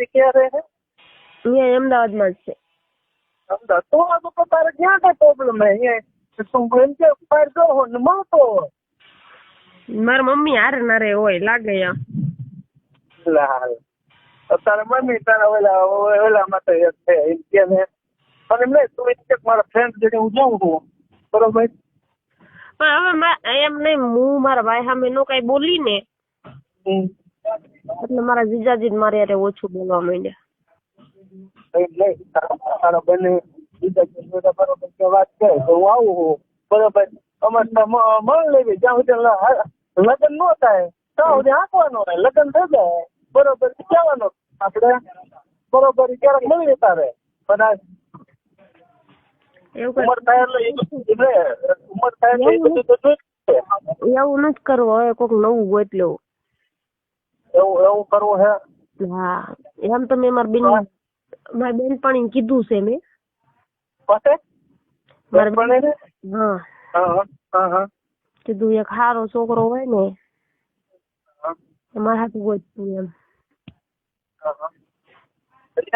ક્યાં રહે છે? અહીંયા અમદાવાદમાં જ છે. અમદાવાદ તો તારે ક્યાં કઈ પ્રોબ્લેમ હે? અહીંયા તું એમ કે બહાર ગયો હો ને મળતો હોય. મારા મમ્મી હારે ના રે હોય લાગે એમ. તારા મમ્મી તારા ઓલા માટે એક છે એમ કે ને અને એમ નહીં તું એક મારા ફ્રેન્ડ જોડે હું જાઉં છું બરોબર. પણ હવે એમ નહીં હું મારા ભાઈ સામે નો કઈ બોલી ને એટલે મારા જીજાજી મારે યારે ઓછું બોલવા માંડ્યા. તારા બંને જીજાજી બરોબર કે વાત કરે તો હું આવું છું બરોબર. અમારે મળ લેવી જ્યાં સુધી લગ્ન ન થાય ત્યાં સુધી આંકવાનો હોય. લગ્ન થઈ જાય બરોબર કહેવાનો આપણે બરોબર ક્યારેક મળી તારે પણ ઉંમર થાય એટલે બધું તો જોઈ એવું નથી કરવું. હવે કોઈક નવું ગોત લેવું. એવું કરવું હે? હા એમ તો મેં મારી બેનપણીને કીધું છે મેં. હા કીધું એક સારો છોકરો હોય ને મારા હાથું ગોતતું એમ.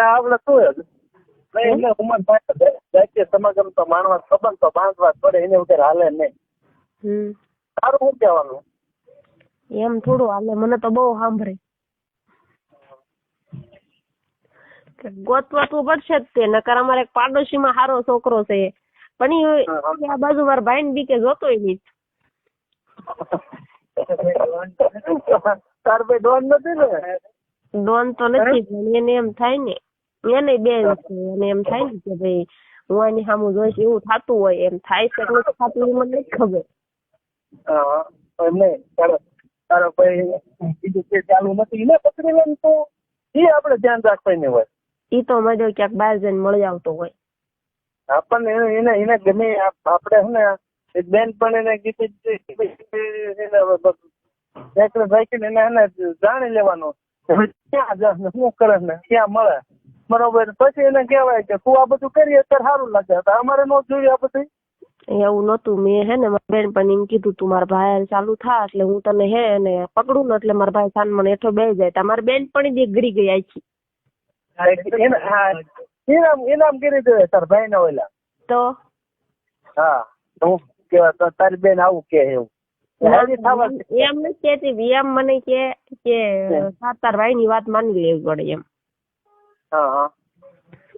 આપડે શું એટલે ઉંમર થાય સમાગમ તો માણવા સંબંધ તો બાંધવા પડે એને વગર હાલે નહીં. સારું શું કહેવાનું એમ થોડું હાલે. મને તો બહુ સાંભળે ગોતવા તો પડશે જ તે. નકર અમારે એક પાડોશીમાં સારો છોકરો છે પણ આ બાજુ મારા ભાઈ ને બીકે જોતોય નહીં. તાર ભાઈ ડોન નથી ને? ડોન તો નથી પણ એને એમ થાય ને એને બેન છે અને એમ થાય ને કે ભાઈ હું એની સામું જોઈશ એવું થતું હોય. એમ થાય છે એટલે થતું મને નથી ખબર. તારો ભાઈ બીજું કે ચાલુ નથી ને પકડી લે તો એ આપડે ધ્યાન રાખવાની હોય. ઈ તો મજો ક્યાંક બહાર જઈને મળી આવતો હોય. આપણને એને ગમે આપડે છે ને એક બેન પણ એને કીધું એને જાણી લેવાનું ક્યાં શું કરે ને ક્યાં મળે બરોબર. પછી એને કહેવાય કે તું આ બધું કરીએ અત્યારે સારું લાગે. અમારે ન જોઈએ આ બધું. એવું નતું. મેં હે ને મારા બેન પણ એમ કીધું તું મારા ભાઈ ચાલુ થા એટલે હું તને હે ને પકડું ને એટલે મારા ભાઈ સાન મને હેઠો બેસી જાય. તમારી બેન પણ ગરી ગઈ આખી. ઇનામ કરી દે તાર ભાઈ ના ઓલા તો. હા હું કેવા તારી બેન આવું કે એવું એમ નથી કેતી. એમ મને કે તાર ભાઈ ની વાત માની લેવી પડે એમ.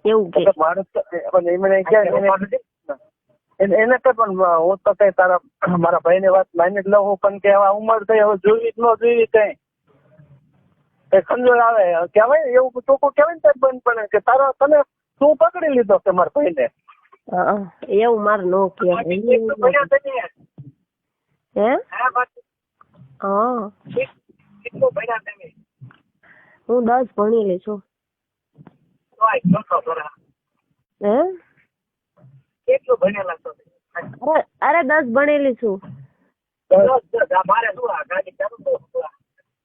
એવું કે એને કે પણ હું તો કઈ તારા મારા ભાઈ ની વાત માની જ લઉં પણ કે ઉંમર થઈ હવે જોઈ જ ન જોઈ કઈ સમજણ આવે કેવાય એવું ચોખ્ખું કેવાય ને બંધ પડે કે તારા તને તું પકડી લીધો કે મારા ભાઈ ને. એવું મારે નો કહેવાય. હે હા હું 10 ભણેલી છું. હે કેટલું ભણેલા છો? અરે 10 ભણેલી છું.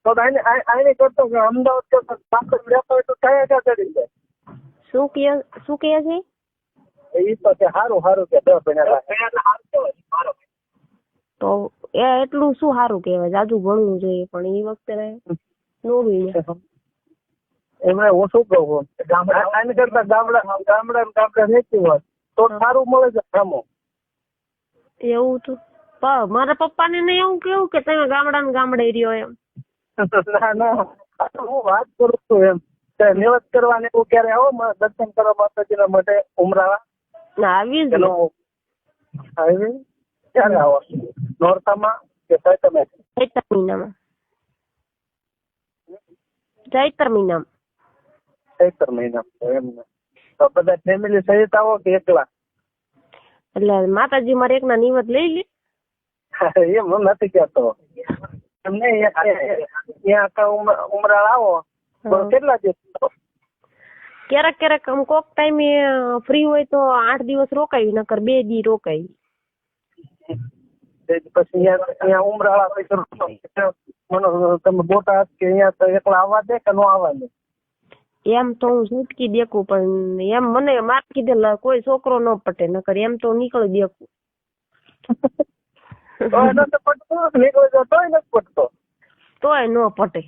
આને કરતો અમદાવાદ તો કયા કરી દે. શું કે છે એ તો સારું સારું કે 10 ભણેલા તો એ એટલું શું સારું કહેવાય. જાજુ ભણવું જોઈએ પણ એ વખતે નો ભણ્યા. એમણે હું શું કહું આને કરતા ગામડા રહેતી હોય તો સારું મળે છે કામો. એવું તો મારા પપ્પા ને એવું કેવું કે તમે ગામડે રહ્યો એમ. ના હું વાત કરું છું એમ નિવત કરવાને એવું ક્યારે આવો દર્શન કરવા માતાજીના માટે ઉમરાવા આવી જ ક્યારે આવો? નોરતામાં કે ચૈત્ર મહિનામાં? ચૈત્ર મહિનામાં એમ તો બધા ફેમિલી સહિત આવો કે એકલા? એટલે માતાજી મારે એકના નિવત લઈ લે. એમ નથી કેતો એમને ઉમરાળ આવો કેટલા દિવસ? ક્યારેક કોક ટાઈમે ફ્રી હોય તો 8 દિવસ રોકાય નકર 2 દી રોકાય. પછી અહીંયા ઉમરાળા તમે બોટાદ કે અહીંયા એકલા આવવા દે કે ન આવવા દે? એમ તો હું છૂટકી દેખું પણ એમ મને માર કીધેલા કોઈ છોકરો ન પટે નકર એમ તો નીકળી દેખું. તોય ન પટે.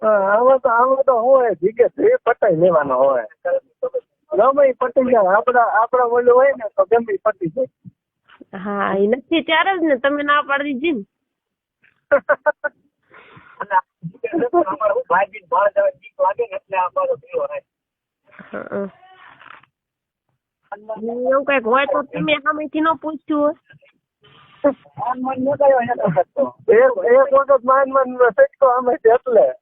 આમાં તો હોય જીગે એ પટાઈ લેવાનો હોય ગમે ઈ પટી જાય આપડા ઓલું હોય ને તો ગમે ઈ પટી જાય. હા એ નથી ત્યારે જ ને તમે ના પાડી દીધી ને એવું કઈક હોય તો તમે સામેથી ન પૂછ્યું એક વખત માન સટકો અમે એટલે